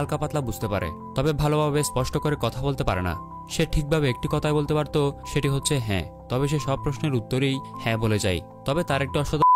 হালকা পাতলা বুঝতে পারে, তবে ভালোভাবে স্পষ্ট করে কথা বলতে পারে না। সে ঠিকভাবে একটি কথাই বলতে পারত, সেটি হচ্ছে হ্যাঁ। তবে সে সব প্রশ্নের উত্তরেই হ্যাঁ বলে যায়। তবে তার একটু অসাধারণ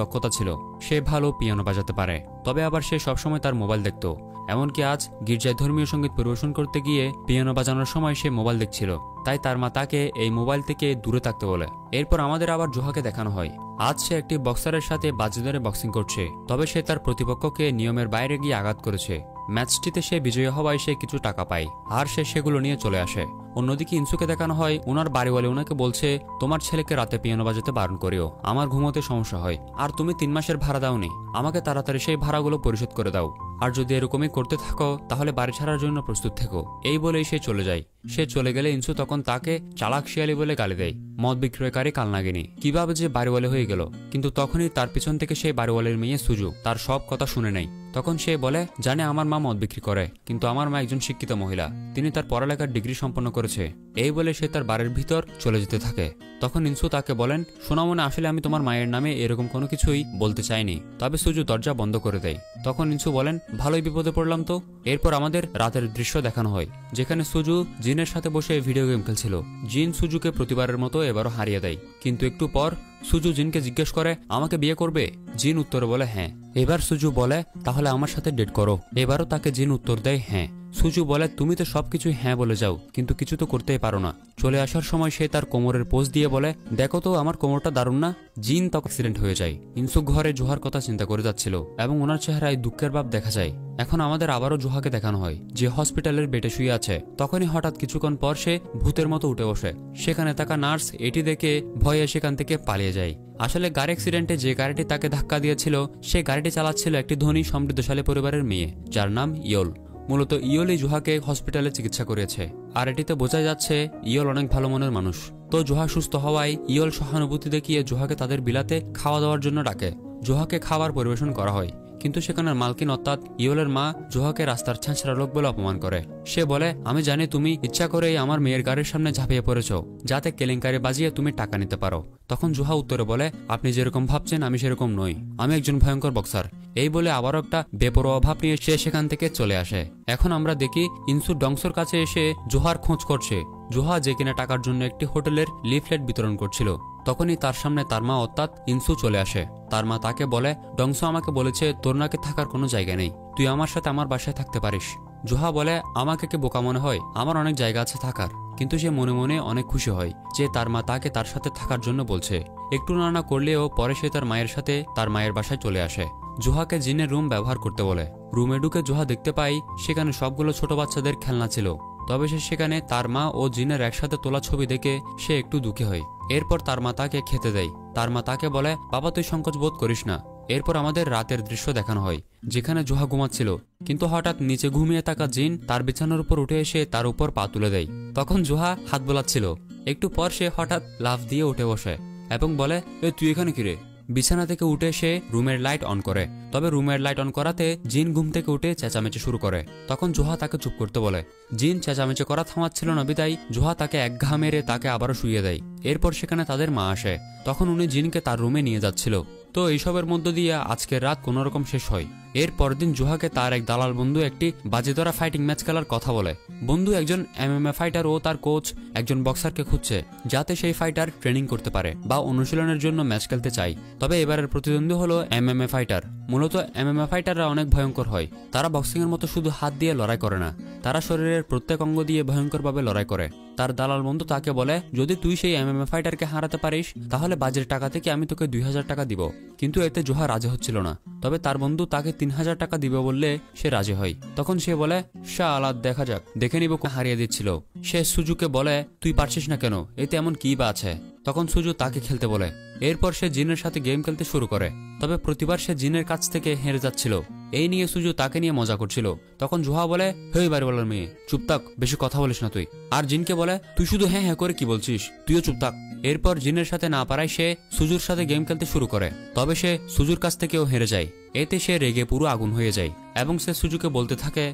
দক্ষতা ছিল, সে ভালো পিয়ানো বাজাতে পারে। তবে আবার সে সবসময় তার মোবাইল দেখত। এমনকি আজ গির্জায় ধর্মীয় সঙ্গীত পরিবেশন করতে গিয়ে পিয়ানো বাজানোর সময় সে মোবাইল দেখছিল। তাই তার মা তাকে এই মোবাইল থেকে দূরে থাকতে বলে। এরপর আমাদের আবার জোহাকে দেখানো হয়। আজ সে একটি বক্সারের সাথে বাজি ধরে বক্সিং করছে। তবে সে তার প্রতিপক্ষকে নিয়মের বাইরে গিয়ে আঘাত করেছে। ম্যাচটিতে সে বিজয়ী হওয়ায় সে কিছু টাকা পায়, আর সে সেগুলো নিয়ে চলে আসে। অন্যদিকে ইনসুকে দেখানো হয় ওনার বাড়িওয়ালি ওনাকে বলছে, তোমার ছেলেকে রাতে পিয়ানো বাজাতে বারণ করিও, আমার ঘুমোতে সমস্যা হয়। আর তুমি 3 মাসের ভাড়া দাওনি, আমাকে তাড়াতাড়ি সেই ভাড়াগুলো পরিশোধ করে দাও। আর যদি এরকমই করতে থাকো তাহলে বাড়ি ছাড়ার জন্য প্রস্তুত থেকো। এই বলেই সে চলে যায়। সে চলে গেলে ইনসু তখন তাকে চালাক শিয়ালি বলে গালি দেয়। মদ বিক্রয়কারী কালনাগিনী কিভাবে যে বাড়িওয়ালি হয়ে গেল। কিন্তু তখনই তার পিছন থেকে সেই বাড়িওয়ালির মেয়ে সুজু তার সব কথা শুনে নেয়। তখন সে বলে, জানে আমার মা মদ বিক্রি করে, কিন্তু আমার মা একজন শিক্ষিত মহিলা, তিনি তার পড়ালেখার ডিগ্রি সম্পন্ন করেছে। এই বলে সে তার বাড়ির ভিতর চলে যেতে থাকে। তখন ইনসু তাকে বলেন, সোনামনে আসলে আমি তোমার মায়ের নামে এরকম কোনো কিছুই বলতে চাইনি। তবে সুজু দরজা বন্ধ করে দেয়। তখন ইনসু বলেন, ভালোই বিপদে পড়লাম তো। এরপর আমাদের রাতের দৃশ্য দেখানো হয়, যেখানে সুজু জিনের সাথে বসে ভিডিও গেম খেলছিল। জিন সুজুকে প্রতিবারের মতো এবারও হারিয়ে দেয়। কিন্তু একটু পর সুজু জিনকে জিজ্ঞেস করে, আমাকে বিয়ে করবে? জিন উত্তরে বলে হ্যাঁ। এবার সুজু বলে, তাহলে আমার সাথে ডেট করো। এবারও তাকে জিন উত্তর দেয় হ্যাঁ। সুজু বলে, তুমি তো সবকিছুই হ্যাঁ বলে যাও, কিন্তু কিছু তো করতেই পারো না। চলে আসার সময় সে তার কোমরের পোজ দিয়ে বলে, দেখো তো আমার কোমরটা দারুণ না? জিন তখন অ্যাক্সিডেন্ট হয়ে যায়। ইনসু ঘরে জোহার কথা চিন্তা করে যাচ্ছিল এবং ওনার চেহারায় দুঃখের ভাব দেখা যায়। এখন আমাদের আবারও জোহাকে দেখানো হয় যে হসপিটালের বেডে শুয়ে আছে। তখনই হঠাৎ কিছুক্ষণ পর সে ভূতের মতো উঠে বসে। সেখানে থাকা নার্স এটি দেখে ভয়ে সেখান থেকে পালিয়ে যায়। আসলে গাড়ি অ্যাক্সিডেন্টে যে গাড়িটি তাকে ধাক্কা দিয়েছিল সে গাড়িটি চালাচ্ছিল একটি ধনী সমৃদ্ধশালী পরিবারের মেয়ে, যার নাম ইয়োল। মূলত ইয়োলই জোহাকে হসপিটালে চিকিৎসা করেছে। আর এটিতে বোঝা যাচ্ছে ইয়োল অনেক ভালো মনের মানুষ। তো জোহা সুস্থ হওয়ায় ইয়োল সহানুভূতি দেখিয়ে জোহাকে তাদের বিলাতে খাওয়া দাওয়ার জন্য ডাকে। জোহাকে খাবার পরিবেশন করা হয়, কিন্তু সেখানের মালকিন অর্থাৎ ইয়োলের মা জোহাকে রাস্তার ছাঁচড়া লোক বলে অপমান করে। সে বলে, আমি জানি তুমি ইচ্ছা করেই আমার মেয়ের গাড়ির সামনে ঝাঁপিয়ে পড়েছ, যাতে কেলেঙ্কারি বাজিয়ে তুমি টাকা নিতে পারো। তখন জোহা উত্তরে বলে, আপনি যেরকম ভাবছেন আমি সেরকম নই, আমি একজন ভয়ঙ্কর বক্সার। এই বলে আবারও একটা বেপরোয়া ভাব নিয়ে সে সেখান থেকে চলে আসে। এখন আমরা দেখি ইনসু ডংসোর কাছে এসে জোহার খোঁজ করছে। জোহা যে কিনা টাকার জন্য একটি হোটেলের লিফলেট বিতরণ করছিল। তখনই তার সামনে তার মা অর্থাৎ ইনসু চলে আসে। তার মা তাকে বলে, ডংসো আমাকে বলেছে তোর নাকি থাকার কোনো জায়গা নেই, তুই আমার সাথে আমার বাসায় থাকতে পারিস। জোহা বলে, আমাকে কি বোকা মনে হয়? আমার অনেক জায়গা আছে থাকার। কিন্তু সে মনে মনে অনেক খুশি হয় যে তার মা তাকে তার সাথে থাকার জন্য বলছে। একটু নানা করলেও পরে সে তার মায়ের সাথে তার মায়ের বাসায় চলে আসে। জোহাকে জিনের রুম ব্যবহার করতে বলে। রুমে ঢুকে জোহা দেখতে পাই সেখানে সবগুলো ছোট বাচ্চাদের খেলনা ছিল। তবে সে সেখানে তার মা ও জিনের একসাথে তোলা ছবি দেখে সে একটু দুঃখী হয়। এরপর তার মা তাকে খেতে দেয়। তার মা তাকে বলে, বাবা তুই সংকোচ বোধ করিস না। এরপর আমাদের রাতের দৃশ্য দেখানো হয়, যেখানে জোহা ঘুমাচ্ছিল। কিন্তু হঠাৎ নিচে ঘুমিয়ে থাকা জিন তার বিছানার উপর উঠে এসে তার উপর পা তুলে দেয়। তখন জোহা হাত বোলাচ্ছিল। একটু পর সে হঠাৎ লাফ দিয়ে উঠে বসে এবং বলে, তুই এখানে কিরে? বিছানা থেকে উঠে সে রুমের লাইট অন করে। তবে রুমের লাইট অন করাতে জিন ঘুম থেকে উঠে চেঁচামেচি শুরু করে। তখন জোহা তাকে চুপ করতে বলে। জিন চেঁচামেচি করা থামাচ্ছিল না বিদায় জোহা তাকে এক ঘা মেরে তাকে আবারও শুইয়ে দেয়। এরপর সেখানে তাদের মা আসে। তখন উনি জিনকে তার রুমে নিয়ে যাচ্ছিল। তো এইসবের মধ্য দিয়ে আজকের রাত কোনোরকম শেষ হয়। এর পরদিন জোহাকে তার এক দালাল বন্ধু একটি বাজি ধরা ফাইটিং ম্যাচ খেলার কথা বলে। বন্ধু একজন MMA ফাইটার ও তার কোচ একজন বক্সারকে খুঁজছে, যাতে সেই ফাইটার ট্রেনিং করতে পারে বা অনুশীলনের জন্য ম্যাচ খেলতে চায়। তবে এবারের প্রতিদ্বন্দ্বী হলো MMA ফাইটার। মূলত MMA ফাইটাররা অনেক ভয়ঙ্কর হয়। তারা বক্সিংয়ের মতো শুধু হাত দিয়ে লড়াই করে না, তারা শরীরের প্রত্যেক অঙ্গ দিয়ে ভয়ঙ্করভাবে লড়াই করে। তার দালাল বন্ধু তাকে বলে, যদি তুই সেই MMA ফাইটারকে হারাতে পারিস তাহলে বাজির টাকা থেকে আমি তোকে 2000 টাকা দিব। কিন্তু এতে জোহা রাজি হচ্ছিল না। তবে তার বন্ধু তাকে 3000 টাকা দিবে বললে সে রাজি হয়। তখন সে বলে, শালা দেখা যাক, দেখে নিব। হারিয়ে দিচ্ছিল। সে সুজুকে বলে, তুই পারছিস না কেন? এতে এমন কি বা আছে? তখন সুজু তাকে খেলতে বলে। এরপর সে জিনের সাথে গেম খেলতে শুরু করে। তবে প্রতিবার সে জিনের কাছ থেকে হেরে যাচ্ছিল। এই নিয়ে সুজু তাকে নিয়ে মজা করছিল। তখন জোহা বলে, হেই বাড়িওয়ালার মেয়ে, চুপ থাক, বেশি কথা বলিস না তুই। আর জিনকে বলে, তুই শুধু হ্যাঁ হ্যাঁ করে কি বলছিস, তুইও চুপ থাক। এরপর জিনের সাথে না পারায় সে সুজুর সাথে গেম খেলতে শুরু করে। তবে সে সুজুর কাছ থেকেও হেরে যায়। এতে সে রেগে পুরো আগুন হয়ে যায় এবং সে সুজুকে বলতে থাকে,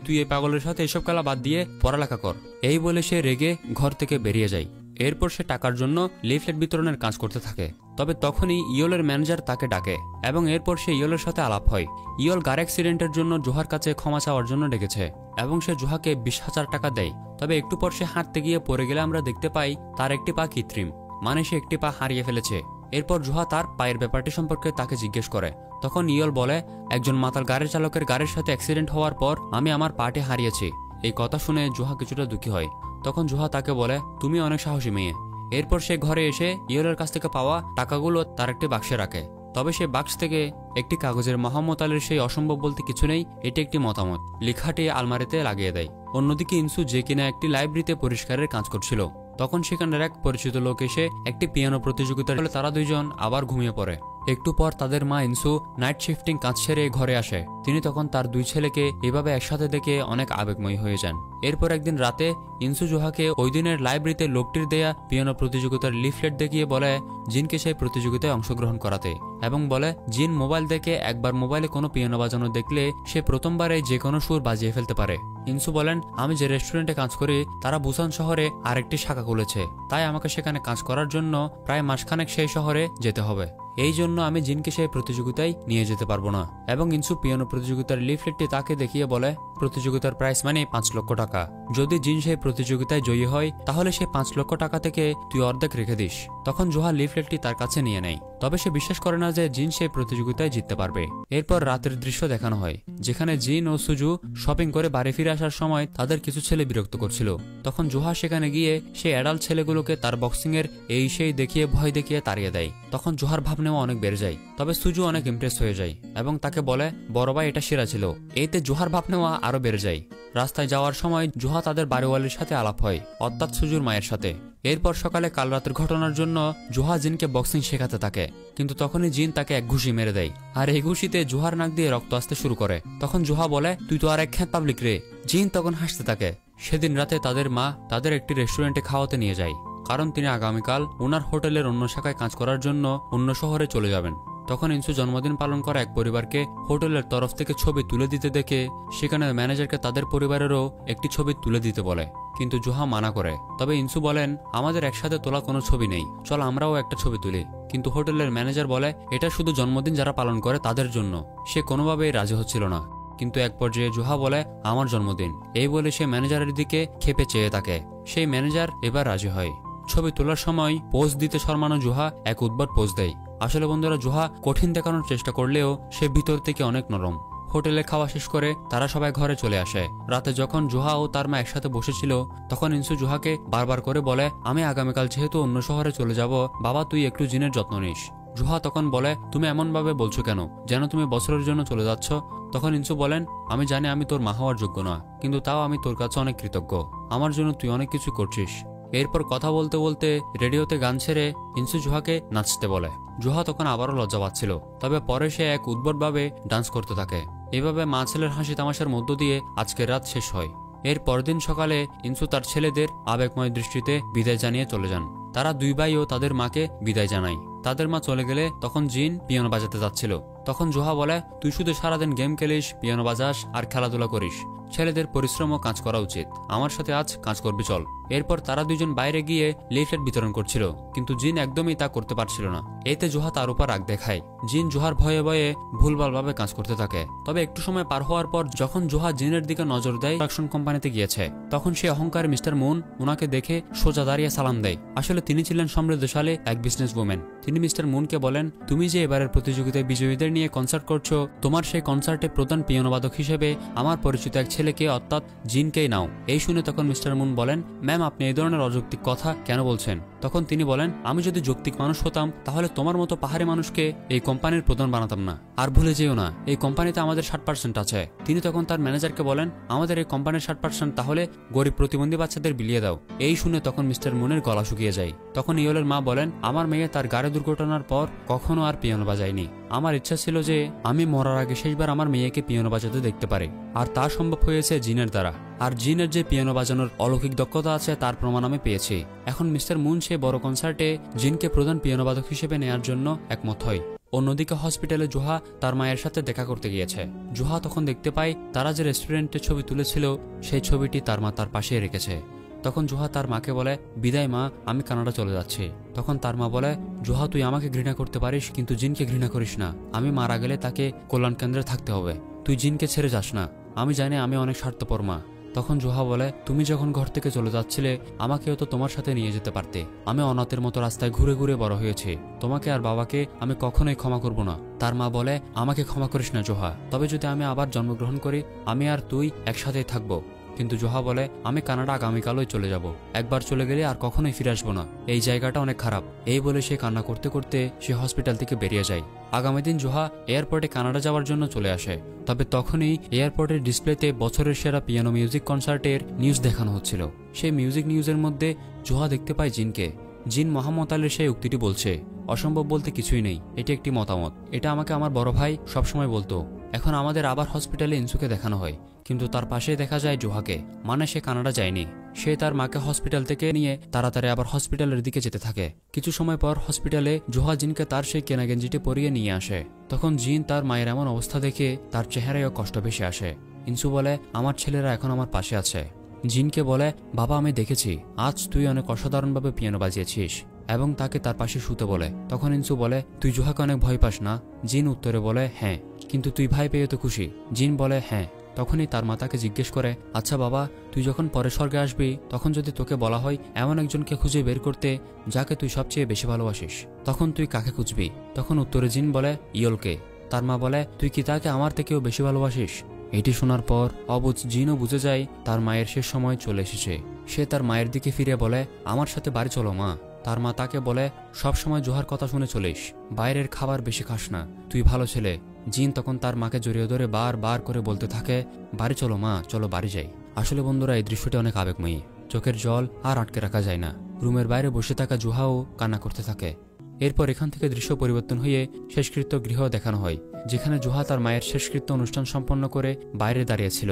তুই এই পাগলের সাথে এসব খেলা বাদ দিয়ে পড়ালেখা কর। এই বলে সে রেগে ঘর থেকে বেরিয়ে যায়। এরপর সে টাকার জন্য লিফলেট বিতরণের কাজ করতে থাকে। তবে তখনই ইয়লের ম্যানেজার তাকে ডাকে এবং এরপর সে ইয়লের সাথে আলাপ হয়। ইয়ল গাড়ি অ্যাক্সিডেন্টের জন্য জোহার কাছে ক্ষমা চাওয়ার জন্য ডেকেছে এবং সে জোহাকে 20,000 টাকা দেয়। তবে একটু পর সে হাঁটতে গিয়ে পড়ে গেলে আমরা দেখতে পাই তার একটি পা কৃত্রিম, মানে সে একটি পা হারিয়ে ফেলেছে। এরপর জোহা তার পায়ের ব্যাপারটি সম্পর্কে তাকে জিজ্ঞেস করে। তখন ইয়ল বলে, একজন মাতাল গাড়ির চালকের গাড়ির সাথে অ্যাক্সিডেন্ট হওয়ার পর আমি আমার পাটি হারিয়েছি। এই কথা শুনে জোহা কিছুটা দুঃখী হয়। তখন জোহা তাকে বলে, তুমি অনেক সাহসী মেয়ে। এরপর সে ঘরে এসে ইয়লের কাছ থেকে পাওয়া টাকাগুলো তার একটি বাক্সে রাখে। তবে সে বাক্স থেকে একটি কাগজের মোহাম্মদ আলীর সেই অসম্ভব বলতে কিছু নেই, এটি একটি মতামত লেখাটি আলমারিতে লাগিয়ে দেয়। অন্যদিকে ইনসু যে কিনা একটি লাইব্রেরিতে পরিষ্কারের কাজ করছিল, তখন সেখানের এক পরিচিত লোক এসে একটি পিয়ানো প্রতিযোগিতার ফলে তারা দুইজন আবার ঘুমিয়ে পড়ে। একটু পর তাদের মা ইনসু নাইট শিফটিং কাজ সেরে ঘরে আসে। তিনি তখন তার দুই ছেলেকে এভাবে একসাথে দেখে অনেক আবেগময়ী হয়ে যান। এরপর একদিন রাতে ইনসু জোহাকে ওই দিনের লাইব্রেরিতে লোকটির দেয়া পিয়ানো প্রতিযোগিতার লিফলেট দেখিয়ে বলে জিনকে সেই প্রতিযোগিতায় অংশগ্রহণ করাতে, এবং বলে জিন মোবাইল দেখে একবার মোবাইলে কোনো পিয়ানো বাজানো দেখলে সে প্রথমবারে যে কোনো সুর বাজিয়ে ফেলতে পারে। ইনসু বলেন, আমি যে রেস্টুরেন্টে কাজ করি তারা বুসান শহরে আরেকটি শাখা খুলেছে, তাই আমাকে সেখানে কাজ করার জন্য প্রায় মাসখানেক সেই শহরে যেতে হবে। এই জন্য আমি জিনকে সেই প্রতিযোগিতায় নিয়ে যেতে পারবো না। এবং ইনসু পিয়ানো প্রতিযোগিতার লিফলেটটি তাকে দেখিয়ে বলে প্রতিযোগিতার প্রাইস মানে 5 লক্ষ টাকা। যদি জিন সেই প্রতিযোগিতায় জয়ী হয় তাহলে সে 5 লক্ষ টাকা থেকে তুই অর্ধেক রেখে দিস। তখন জোহা লিফলেটটি তার কাছে নিয়ে নেয়। তবে সে বিশ্বাস করে না যে জিন সেই প্রতিযোগিতায় জিততে পারবে। এরপর রাতের দৃশ্য দেখানো হয়, যেখানে জিন ও সুজু শপিং করে বাড়ি ফিরে আসার সময় তাদের কিছু ছেলে বিরক্ত করছিল। তখন জোহা সেখানে গিয়ে সেই অ্যাডাল্ট ছেলেগুলোকে তার বক্সিং এর এই সেই দেখিয়ে ভয় দেখিয়ে তাড়িয়ে দেয়। তখন জোহার ভাব নেওয়া অনেক বেড়ে যায়। তবে সুজু অনেক ইমপ্রেস হয়ে যায় এবং তাকে বলে বড় ভাই এটা সেরা ছিল। এতে জোহার ভাব নেওয়া আরো বেড়ে যায়। রাস্তায় যাওয়ার সময় জোহা তাদের বাড়িওয়ালির সাথে আলাপ হয়, অর্থাৎ সুজুর মায়ের সাথে। এরপর সকালে কাল রাতের ঘটনার জন্য জোহা জিনকে বক্সিং শেখাতে থাকে, কিন্তু তখনই জিন তাকে এক ঘুষি মেরে দেয়। আর এই ঘুষিতে জোহার নাক দিয়ে রক্ত আসতে শুরু করে। তখন জোহা বলে, তুই তো আর এক খ্যাত পাবলিক রে। জিন তখন হাসতে থাকে। সেদিন রাতে তাদের মা তাদের একটি রেস্টুরেন্টে খাওয়াতে নিয়ে যায়, কারণ তিনি আগামীকাল ওনার হোটেলের অন্য শাখায় কাজ করার জন্য অন্য শহরে চলে যাবেন। তখন ইনসু জন্মদিন পালন করা এক পরিবারকে হোটেলের তরফ থেকে ছবি তুলে দিতে দেখে সেখানে ম্যানেজারকে তাদের পরিবারেরও একটি ছবি তুলে দিতে বলে, কিন্তু জোহা মানা করে। তবে ইনসু বলেন, আমাদের একসাথে তোলা কোনো ছবি নেই, চল আমরাও একটা ছবি তুলি। কিন্তু হোটেলের ম্যানেজার বলে এটা শুধু জন্মদিন যারা পালন করে তাদের জন্য। সে কোনোভাবেই রাজি হচ্ছিল না। কিন্তু এক পর্যায়ে জোহা বলে আমার জন্মদিন, এই বলে সে ম্যানেজারের দিকে ক্ষেপে চেয়ে থাকে। সেই ম্যানেজার এবার রাজি হয়। ছবি তোলার সময় পোজ দিতে শর্মানো জোহা এক উদ্ভট পোজ দেয়। আসলে বন্ধুরা, জোহা কঠিন দেখানোর চেষ্টা করলেও সে ভিতর থেকে অনেক নরম। হোটেলে খাওয়া শেষ করে তারা সবাই ঘরে চলে আসে। রাতে যখন জোহা ও তার মা একসাথে বসেছিল তখন ইনসু জোহাকে বারবার করে বলে, আমি আগামীকাল যেহেতু অন্য শহরে চলে যাব, বাবা তুই একটু জিনের যত্ন নিস। জোহা তখন বলে, তুমি এমন ভাবে বলছো কেন, যেন তুমি বছরের জন্য চলে যাচ্ছ। তখন ইনসু বলেন, আমি জানি আমি তোর মা হওয়ার যোগ্য না, কিন্তু তাও আমি তোর কাছে অনেক কৃতজ্ঞ। আমার জন্য তুই অনেক কিছু করছিস। এরপর কথা বলতে বলতে রেডিওতে গান ছেড়ে ইনসু জোহাকে নাচতে বলে। জোহা তখন আবারও লজ্জা পাচ্ছিল, তবে পরে সে এক উদ্ভটভাবে ডান্স করতে থাকে। এভাবে মা ছেলের হাসি তামাশার মধ্য দিয়ে আজকের রাত শেষ হয়। এর পরদিন সকালে ইনসু তার ছেলেদের আবেগময় দৃষ্টিতে বিদায় জানিয়ে চলে যান। তারা দুই ভাইও তাদের মাকে বিদায় জানায়। তাদের মা চলে গেলে তখন জিন পিয়ানো বাজাতে যাচ্ছিল। তখন জোহা বলে, তুই শুধু সারাদিন গেম খেলিস, পিয়ানো বাজাস আর খেলাধুলা করিস। ছেলেদের পরিশ্রম ও কাজ করা উচিত। আমার সাথে আজ কাজ করবি চল। এরপর তারা দুজন বাইরে গিয়ে লিফলেট বিতরণ করছিল, কিন্তু জিন একদমই তা করতে পারছিল না। এতে জোহা তার উপর রাগ দেখায়। জিন জোহার ভয়ে ভয়ে ভুলভালভাবে কাজ করতে থাকে। তবে একটু সময় পার হওয়ার পর যখন জোহা জিনের দিকে নজর দেয় প্রোডাকশন কোম্পানিতে গিয়েছে, তখন সে অহংকার মিস্টার মুন ওনাকে দেখে সোজা দাঁড়িয়ে সালাম দেয়। আসলে তিনি ছিলেন সমৃদ্ধশালী এক বিজনেস ওম্যান। তিনি মিস্টার মুনকে বলেন, তুমি যে এবারের প্রতিযোগিতায় বিজয়ীদের নিয়ে কনসার্ট করছো, তোমার সেই কনসার্টে প্রধান পিয়ানোবাদক হিসেবে আমার পরিচিত এক ছেলেকে অর্থাৎ জিনকেই নাও। এই শুনে তখন মিস্টার মুন বলেন, ম্যাম আপনি এই ধরনের অযৌক্তিক কথা কেন বলছেন? তখন তিনি বলেন, আমি যদি যৌক্তিক মানুষ হতাম তাহলে তোমার মতো পাহাড়ি মানুষকে এই কোম্পানির প্রধান বানাতাম না। আর ভুলে যেও না, এই কোম্পানিতে আমাদের 60% আছে। তিনি তখন তার ম্যানেজারকে বলেন, আমাদের এই কোম্পানির 60% তাহলে গরিব প্রতিবন্ধী বাচ্চাদের বিলিয়ে দাও। এই শুনে তখন মিস্টার মুনের গলা শুকিয়ে যায়। তখন ইয়লের মা বলেন, আমার মেয়ে তার গাড়ি দুর্ঘটনার পর কখনো আর পিয়ানো বাজায়নি। আমার ইচ্ছা ছিল যে আমি মরার আগে শেষবার আমার মেয়েকে পিয়ানো বাজাতে দেখতে পারি, আর তা সম্ভব হয়েছে জিনের দ্বারা। আর জিনের যে পিয়ানো বাজানোর অলৌকিক দক্ষতা আছে তার প্রমাণ আমি পেয়েছি। এখন মিস্টার মুন সে বড় কনসার্টে জিনকে প্রধান পিয়ানোবাদক হিসেবে নেয়ার জন্য একমত হয়। অন্যদিকে হসপিটালে জোহা তার মায়ের সাথে দেখা করতে গিয়েছে। জোহা তখন দেখতে পায় তারা যে রেস্টুরেন্টে ছবি তুলেছিল সেই ছবিটি তার মা তার পাশে রেখেছে। তখন জোহা তার মাকে বলে, বিদায় মা, আমি কানাডা চলে যাচ্ছি। তখন তার মা বলে, জোহা তুই আমাকে ঘৃণা করতে পারিস, কিন্তু জিনকে ঘৃণা করিস না। আমি মারা গেলে তাকে কল্যাণ কেন্দ্রে থাকতে হবে, তুই জিনকে ছেড়ে যাস না। আমি জানি আমি অনেক স্বার্থপর মা। তখন জোহা বলে, তুমি যখন ঘর থেকে চলে যাচ্ছিলে আমাকেও তো তোমার সাথে নিয়ে যেতে পারতে। আমি অনাথের মতো রাস্তায় ঘুরে ঘুরে বড় হয়েছি, তোমাকে আর বাবাকে আমি কখনোই ক্ষমা করব না। তার মা বলে, আমাকে ক্ষমা করিস না জোহা, তবে যদি আমি আবার জন্মগ্রহণ করি আমি আর তুই একসাথেই থাকবো। কিন্তু জোহা বলে, আমি কানাডা আগামীকালই চলে যাব, একবার চলে গেলে আর কখনোই ফিরে আসবো না, এই জায়গাটা অনেক খারাপ। এই বলে সে কান্না করতে করতে সে হসপিটাল থেকে বেরিয়ে যায়। আগামী দিন জোহা এয়ারপোর্টে কানাডা যাওয়ার জন্য চলে আসে। তবে তখনই এয়ারপোর্টের ডিসপ্লেতে বছরের সেরা পিয়ানো মিউজিক কনসার্টের নিউজ দেখানো হচ্ছিল। সেই মিউজিক নিউজের মধ্যে জোহা দেখতে পায় জিনকে। জিন মোহাম্মদ আলীর সেই উক্তিটি বলছে, অসম্ভব বলতে কিছুই নেই, এটি একটি মতামত, এটা আমাকে আমার বড় ভাই সবসময় বলতো। এখন আমাদের আবার হসপিটালে ইনসুকে দেখানো হয়, কিন্তু তার পাশে দেখা যায় জোহাকে, মানে সে কানাডা যায়নি। সে তার মাকে হসপিটাল থেকে নিয়ে তাড়াতাড়ি আবার হসপিটালের দিকে যেতে থাকে। কিছু সময় পর হসপিটালে জোহা জিনকে তার সেই কেনা গেঞ্জিটি পরিয়ে নিয়ে আসে। তখন জিন তার মায়ের এমন অবস্থা দেখে তার চেহারায়ও কষ্ট ভেসে আসে। ইনসু বলে, আমার ছেলেরা এখন আমার পাশে আছে। জিনকে বলে, বাবা আমি দেখেছি আজ তুই অনেক অসাধারণভাবে পিয়ানো বাজিয়েছিস, এবং তাকে তার পাশে শুতে বলে। তখন ইনসু বলে, তুই জোহাকে অনেক ভয় পাস না? জিন উত্তরে বলে, হ্যাঁ। কিন্তু তুই ভয় পেয়ে তো খুশি? জিন বলে, হ্যাঁ। তখনই তার মাতাকে জিজ্ঞেস করে, আচ্ছা বাবা, তুই যখন পরের স্বর্গে আসবি তখন যদি তোকে বলা হয় এমন একজনকে খুঁজে বের করতে যাকে তুই সবচেয়ে বেশি ভালোবাসিস, তখন তুই কাকে খুঁজবি? তখন উত্তরে জিন বলে, ইয়লকে। তার মা বলে, তুই কি তাকে আমার থেকেও বেশি ভালোবাসিস? এটি শোনার পর অবুঝ জিনও বুঝে যায় তার মায়ের শেষ সময় চলে এসেছে। সে তার মায়ের দিকে ফিরে বলে, আমার সাথে বাড়ি চলো মা। তার মা তাকে বলে, সবসময় জোহার কথা শুনে চলিস, বাইরের খাবার বেশি খাস না, তুই ভালো ছেলে। জিন তখন তার মাকে জড়িয়ে ধরে বার করে বলতে থাকে, বাড়ি চলো মা, চলো বাড়ি যাই। আসলে বন্ধুরা, এই দৃশ্যটি অনেক আবেগময়ী, চোখের জল আর আটকে রাখা যায় না। রুমের বাইরে বসে থাকা জোহাও কান্না করতে থাকে। এরপর এখান থেকে দৃশ্য পরিবর্তন হয়ে শেষকৃত্য গৃহ দেখানো হয়, যেখানে জোহা তার মায়ের শেষকৃত্য অনুষ্ঠান সম্পন্ন করে বাইরে দাঁড়িয়েছিল।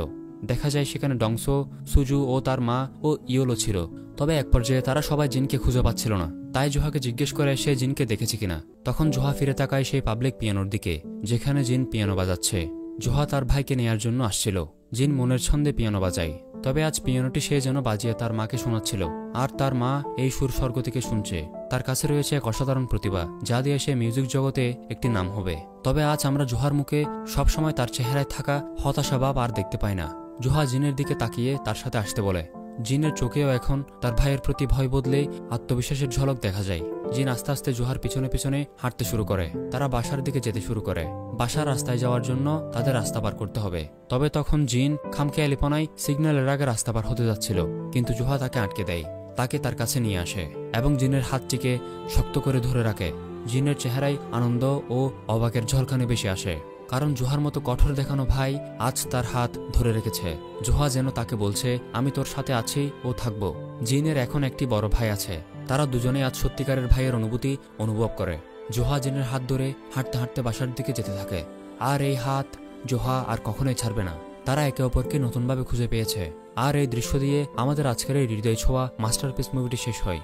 দেখা যায় সেখানে ডংসো, সুজু ও তার মা ও ইয়োলো ছিল। তবে এক পর্যায়ে তারা সবাই জিনকে খুঁজে পাচ্ছিল না, তাই জোহাকে জিজ্ঞেস করে সে জিনকে দেখেছে কিনা। তখন জোহা ফিরে তাকায় সেই পাবলিক পিয়ানোর দিকে, যেখানে জিন পিয়ানো বাজাচ্ছে। জোহা তার ভাইকে নেয়ার জন্য আসছিল। জিন মনের ছন্দে পিয়ানো বাজায়, তবে আজ পিয়ানোটি সে যেন বাজিয়ে তার মাকে শোনাচ্ছিল, আর তার মা এই সুর স্বর্গ থেকে শুনছে। তার কাছে রয়েছে এক অসাধারণ প্রতিভা, যা দিয়ে সে মিউজিক জগতে একটি নাম হবে। তবে আজ আমরা জোহার মুখে সবসময় তার চেহারায় থাকা হতাশা ভাব আর দেখতে পাই না। জোহা জিনের দিকে তাকিয়ে তার সাথে আসতে বলে। জিনের চোখেও এখন তার ভাইয়ের প্রতি ভয় বদলে আত্মবিশ্বাসের ঝলক দেখা যায়। জিন আস্তে আস্তে জোহার পিছনে পিছনে হাঁটতে শুরু করে। তারা বাসার দিকে যেতে শুরু করে। বাসার রাস্তায় যাওয়ার জন্য তাদের রাস্তা পার করতে হবে। তবে তখন জিন খামখেয়ালিপনায় সিগন্যালের আগে রাস্তা পার হতে যাচ্ছিল, কিন্তু জোহা তাকে আটকে দেয়, তাকে তার কাছে নিয়ে আসে এবং জিনের হাতটিকে শক্ত করে ধরে রাখে। জিনের চেহারায় আনন্দ ও অবাকের ঝলকানি বেশি আসে, কারণ জোহার মতো কঠোর দেখানো ভাই আজ তার হাত ধরে রেখেছে। জোহা যেন তাকে বলছে, আমি তোর সাথে আছি ও থাকবো। জিনের এখন একটি বড় ভাই আছে, তারা দুজনে আজ সত্যিকারের ভাইয়ের অনুভূতি অনুভব করে। জোহা জিনের হাত ধরে হাঁটতে হাঁটতে বাসার দিকে যেতে থাকে, আর এই হাত জোহা আর কখনোই ছাড়বে না। তারা একে অপরকে নতুনভাবে খুঁজে পেয়েছে। আর এই দৃশ্য দিয়ে আমাদের আজকের এই হৃদয় ছোঁয়া মাস্টারপিস মুভিটি শেষ হয়।